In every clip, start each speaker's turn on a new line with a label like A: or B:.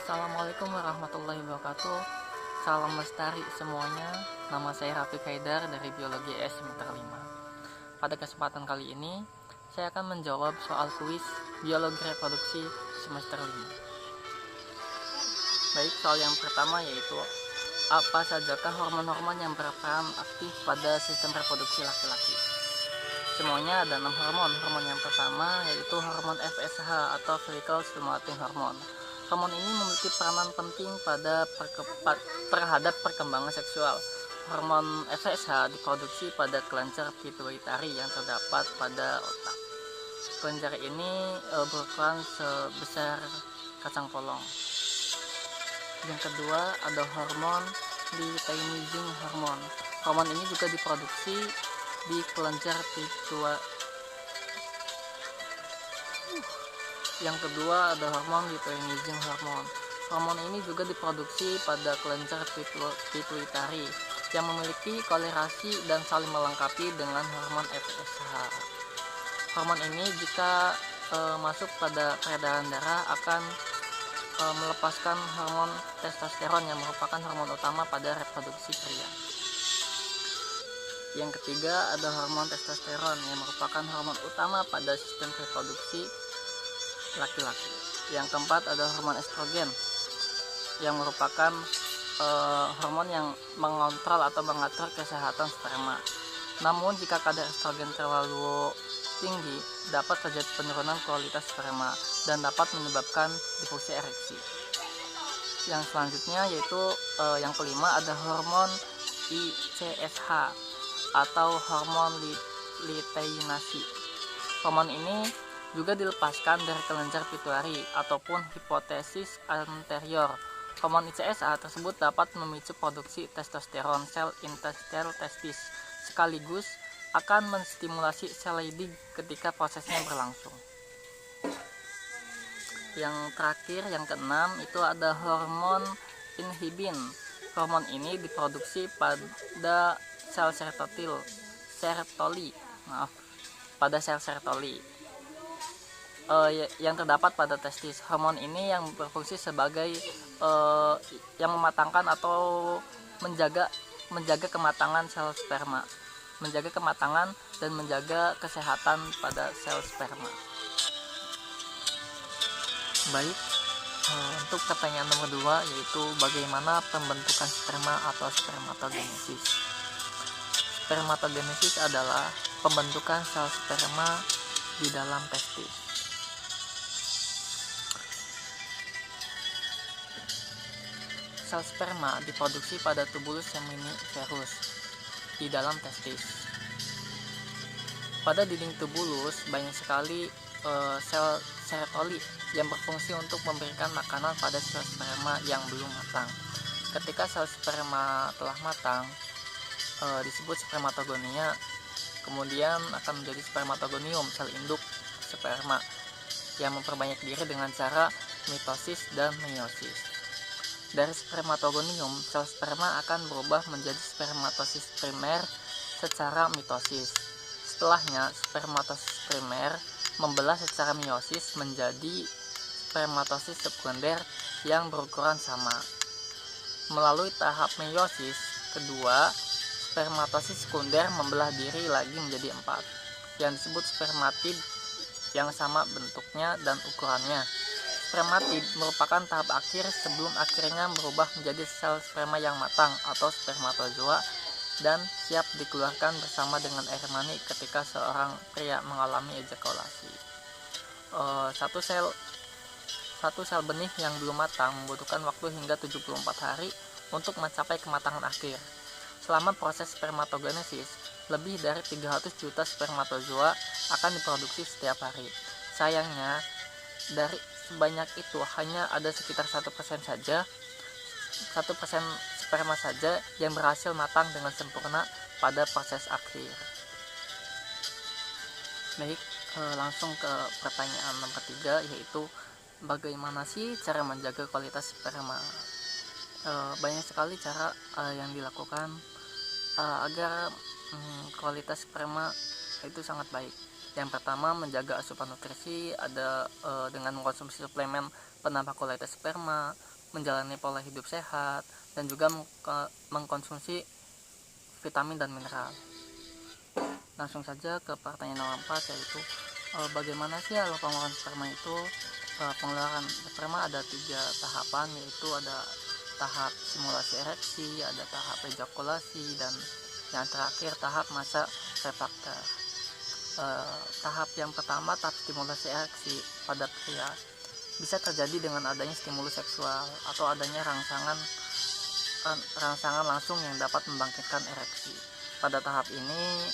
A: Assalamualaikum warahmatullahi wabarakatuh. Salam lestari semuanya. Nama saya Rafiq Haidar dari Biologi semester 5. Pada kesempatan kali ini, saya akan menjawab soal kuis Biologi Reproduksi semester 5. Baik, soal yang pertama yaitu apa sajakah hormon-hormon yang berperan aktif pada sistem reproduksi laki-laki? Semuanya ada 6 hormon. Hormon yang pertama yaitu hormon FSH atau Follicle Stimulating Hormone. Hormon ini memiliki peranan penting terhadap perkembangan seksual. Hormon FSH diproduksi pada kelenjar pituitari yang terdapat pada otak. Kelenjar ini berukuran sebesar kacang polong. Yang kedua ada hormon luteinizing hormone. Hormon ini juga diproduksi di kelenjar pituitari. Yang kedua ada hormon luteinizing hormone. Hormon ini juga diproduksi pada kelenjar pituitari yang memiliki kolerasi dan saling melengkapi dengan hormon FSH. Hormon ini jika masuk pada peredaran darah akan melepaskan hormon testosteron yang merupakan hormon utama pada reproduksi pria. Yang ketiga ada hormon testosteron yang merupakan hormon utama pada sistem reproduksi laki-laki. Yang keempat ada hormon estrogen yang merupakan hormon yang mengontrol atau mengatur kesehatan sperma. Namun jika kadar estrogen terlalu tinggi dapat terjadi penurunan kualitas sperma dan dapat menyebabkan disfungsi ereksi. Yang selanjutnya yaitu yang kelima ada hormon ICSH atau hormon luteinasi. Hormon ini juga dilepaskan dari kelenjar pituitari ataupun hipotesis anterior. Hormon ICSH tersebut dapat memicu produksi testosteron sel interstitial testis, sekaligus akan menstimulasi sel Leydig ketika prosesnya berlangsung. Yang terakhir, yang keenam, itu ada hormon inhibin. Hormon ini diproduksi pada sel pada sel sertoli yang terdapat pada testis. Hormon ini yang berfungsi sebagai yang mematangkan atau menjaga kematangan sel sperma, menjaga kematangan dan menjaga kesehatan pada sel sperma. Baik, untuk pertanyaan nomor 2 yaitu bagaimana pembentukan sperma atau spermatogenesis. Spermatogenesis adalah pembentukan sel sperma di dalam testis. Sel sperma diproduksi pada tubulus seminiferus di dalam testis. Pada dinding tubulus banyak sekali sel sertoli yang berfungsi untuk memberikan makanan pada sel sperma yang belum matang. Ketika sel sperma telah matang, disebut spermatogonia, kemudian akan menjadi spermatogonium, sel induk sperma yang memperbanyak diri dengan cara mitosis dan meiosis. Dari spermatogonium, sel sperma akan berubah menjadi spermatosis primer secara mitosis. Setelahnya, spermatosis primer membelah secara meiosis menjadi spermatosis sekunder yang berukuran sama. Melalui tahap meiosis kedua, spermatosis sekunder membelah diri lagi menjadi 4, yang disebut spermatid yang sama bentuknya dan ukurannya. Spermatid merupakan tahap akhir sebelum akhirnya berubah menjadi sel sperma yang matang atau spermatozoa dan siap dikeluarkan bersama dengan air mani ketika seorang pria mengalami ejakulasi. Satu sel benih yang belum matang membutuhkan waktu hingga 74 hari untuk mencapai kematangan akhir. Selama proses spermatogenesis, lebih dari 300 juta spermatozoa akan diproduksi setiap hari. Sayangnya, dari sebanyak itu hanya ada sekitar 1% sperma saja yang berhasil matang dengan sempurna pada proses akhir. Baik, langsung ke pertanyaan nomor 3 yaitu bagaimana sih cara menjaga kualitas sperma. Banyak sekali cara yang dilakukan agar kualitas sperma itu sangat baik. Yang pertama, menjaga asupan nutrisi ada dengan mengkonsumsi suplemen penambah kualitas sperma, menjalani pola hidup sehat, dan juga mengkonsumsi vitamin dan mineral. Langsung saja ke pertanyaan nomor 4, yaitu bagaimana sih alur pengeluaran sperma itu? Pengeluaran sperma ada 3 tahapan, yaitu ada tahap simulasi ereksi, ada tahap ejakulasi, dan yang terakhir tahap masa refrakter. Tahap yang pertama, tahap stimulasi ereksi pada pria, bisa terjadi dengan adanya stimulus seksual atau adanya rangsangan langsung yang dapat membangkitkan ereksi. Pada tahap ini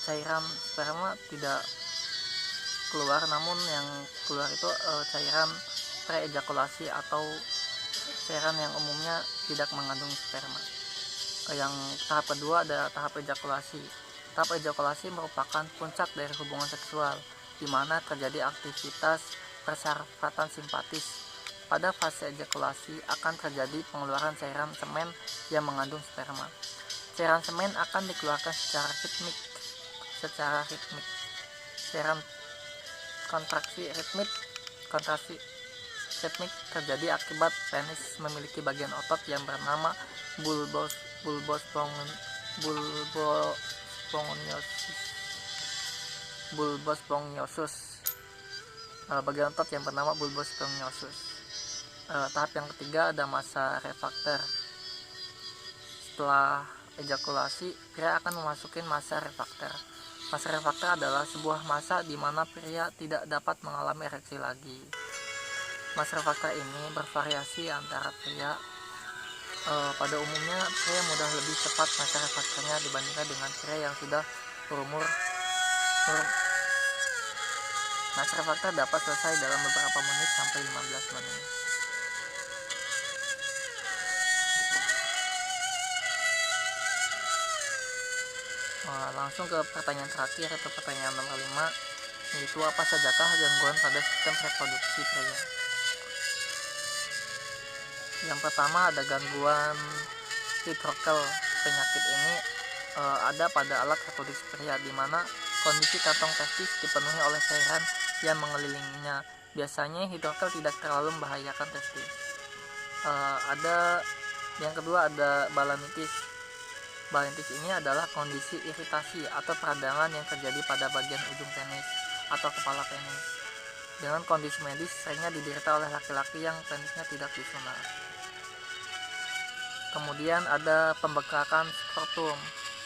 A: cairan sperma tidak keluar, namun yang keluar itu cairan pre-ejakulasi atau cairan yang umumnya tidak mengandung sperma. Yang tahap kedua ada tahap ejakulasi. Tahap ejakulasi merupakan puncak dari hubungan seksual, di mana terjadi aktivitas persarafatan simpatis. Pada fase ejakulasi akan terjadi pengeluaran cairan semen yang mengandung sperma. Cairan semen akan dikeluarkan secara ritmik. Cairan kontraksi ritmik terjadi akibat penis memiliki bagian otot yang bernama bulbos spongiosum. Bagian otot yang bernama bulbos spongiosum. Tahap yang ketiga ada masa refrakter. Setelah ejakulasi, pria akan memasuki masa refrakter. Masa refrakter adalah sebuah masa di mana pria tidak dapat mengalami ereksi lagi. Masa refrakter ini bervariasi antara pria. Pada umumnya pria mudah lebih cepat masa refrakternya dibandingkan dengan pria yang sudah berumur. Masa refrakter dapat selesai dalam beberapa menit sampai 15 menit. Langsung ke pertanyaan terakhir atau pertanyaan nomor 5, yaitu apa sajakah gangguan pada sistem reproduksi pria? Yang pertama ada gangguan hidrokel. Penyakit ini ada pada alat reproduksi pria, di mana kondisi kantong testis dipenuhi oleh cairan yang mengelilinginya. Biasanya hidrokel tidak terlalu membahayakan testis. Yang kedua ada balanitis. Balanitis ini adalah kondisi iritasi atau peradangan yang terjadi pada bagian ujung penis atau kepala penis. Dengan kondisi medis seringnya diderita oleh laki-laki yang penisnya tidak disunat. Kemudian ada pembekakan skrotum.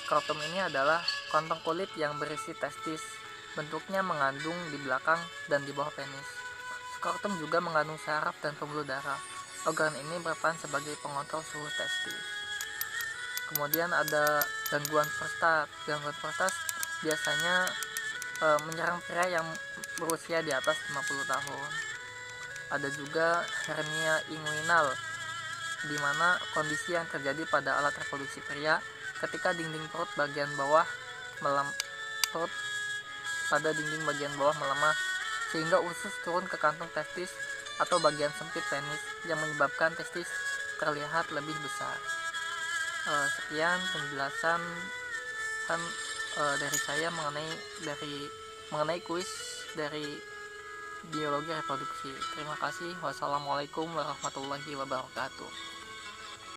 A: Skrotum ini adalah kantong kulit yang berisi testis. Bentuknya mengandung di belakang dan di bawah penis. Skrotum juga mengandung saraf dan pembuluh darah. Organ ini berperan sebagai pengontrol suhu testis. Kemudian ada gangguan prostat. Gangguan prostat biasanya menyerang pria yang berusia di atas 50 tahun. Ada juga hernia inguinal, di mana kondisi yang terjadi pada alat reproduksi pria ketika dinding perut bagian bawah melemah sehingga usus turun ke kantong testis atau bagian sempit penis yang menyebabkan testis terlihat lebih besar. Sekian penjelasan dari saya mengenai kuis dari biologi reproduksi. Terima kasih. Wassalamualaikum warahmatullahi wabarakatuh.